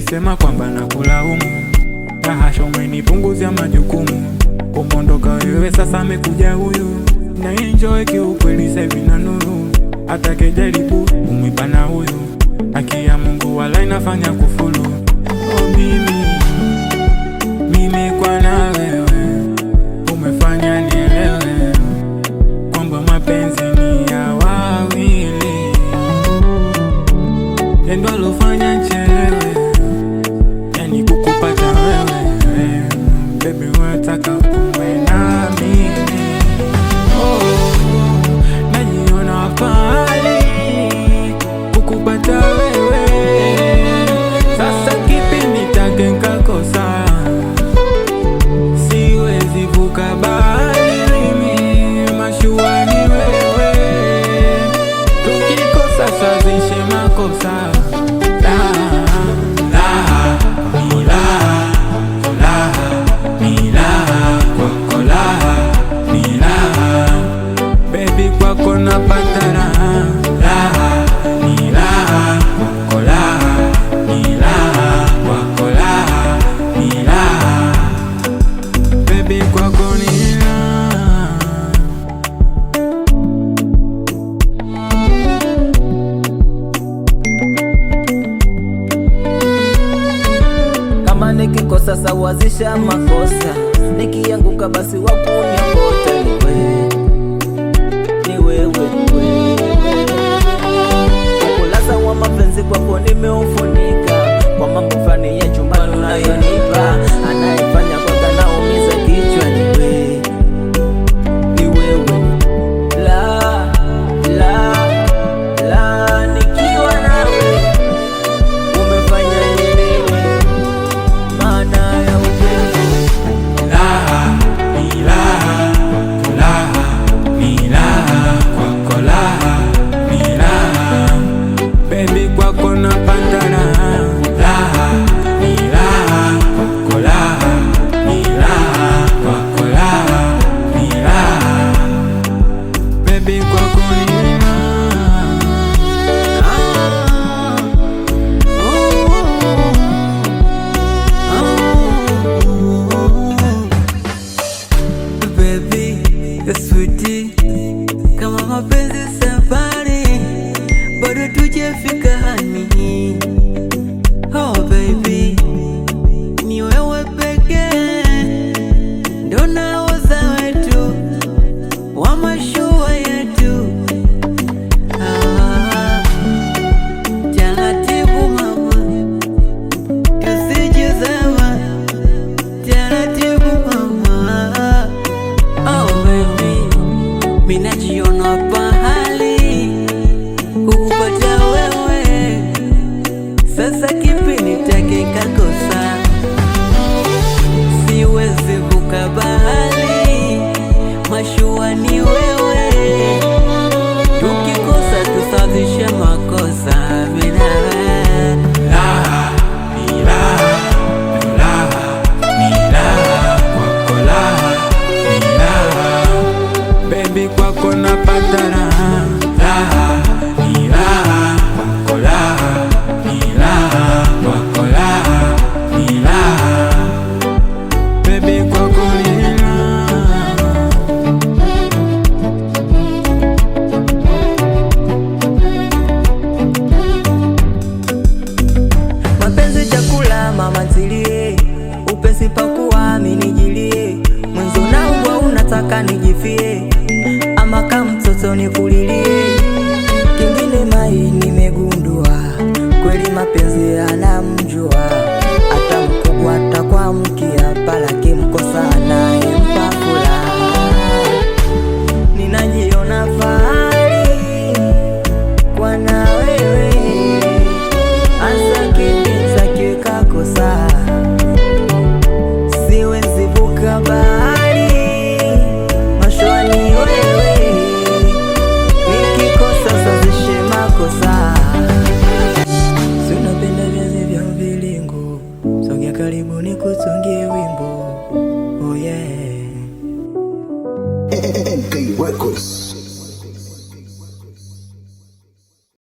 ulisema kwamba nakulaumu, na hasha umenipunguzia majukumu. Kumondoka wewe sasa amekuja huyu, na enjoy kiukweli sasa hivi na nuru. Hata kejaribu umipana huyu, haki ya Mungu wala inafanya kufuru. Oh mimi kwa na wewe umefanya nielewe kwamba mapenzi ni ya wawili, ndio alofanya nichelewe, yani kukupata wewe. Baby wataka uwe na mimi, najiona pale kukupata wewe. Sasa kipi nitake nikakosa? Siwezi vuka bahari mimi, mashua ni wewe. Tukikosa sazishe makosa. Kwako napata raha, raha ni raha, kwako raha ni raha, kwako raha ni raha, baby kwako ni raha. Kama nikikosa sawazisha makosa, nikianguka basi wakuniokota ni wewe. Ukulaza wa mapenzi kwako nimeufunika, kwa mambo fulani ya chumbani unayonipa, anayefanya mpaka naumiza kichwa ni wewe. La nikiwa nawe umefanya nilewe, maana ya upendo. Raha ni raha, raha ni raha, kwako raha ni raha, baby kwako napata raha. Raha ni raha, kwako raha ni raha, kwako raha ni raha, baby kwako ni raha. Baby, sweetie, kama mapenzi safari bado tujafika hani. Oh baby, ni wewe pekee ndo naoza wetu wa mashua yetu. Taratibu mama, tusijizama, taratibu mama. Oh baby, mina jiona pahali kukupata wewe. Sasa kipi nitake nikakosa? Siwezi vuka bahari, mashua ni wewe. Tukikosa tusazishe makosa mina wewe. Raha ni raha, raha ni raha, kwako raha ni raha, baby kwako napata raha. Raha ni raha, kwako raha ni raha, kwako raha ni raha, baby kwako ni raha. Mapenzi chakula mama ntilie, upesi pakuwa minijilie. Mwenzo naugwa unataka nijifie, ama kama mtoto nikulilie. Kingine mai nimegundua, kweli mapenzi yanamjua. Hata mkubwa atakwa mkia pala kimkosa anayempa furaha. Ninajiona fahari kwa na wewe, asa kipita kikakosa. Siwezi vuka bahari, mashua ni wewe. Nikikosa sazishe makosa. Si unapenda viazi vya mviringo, sogea karibu nikutungie wimbo. Oh yeah. MK Records.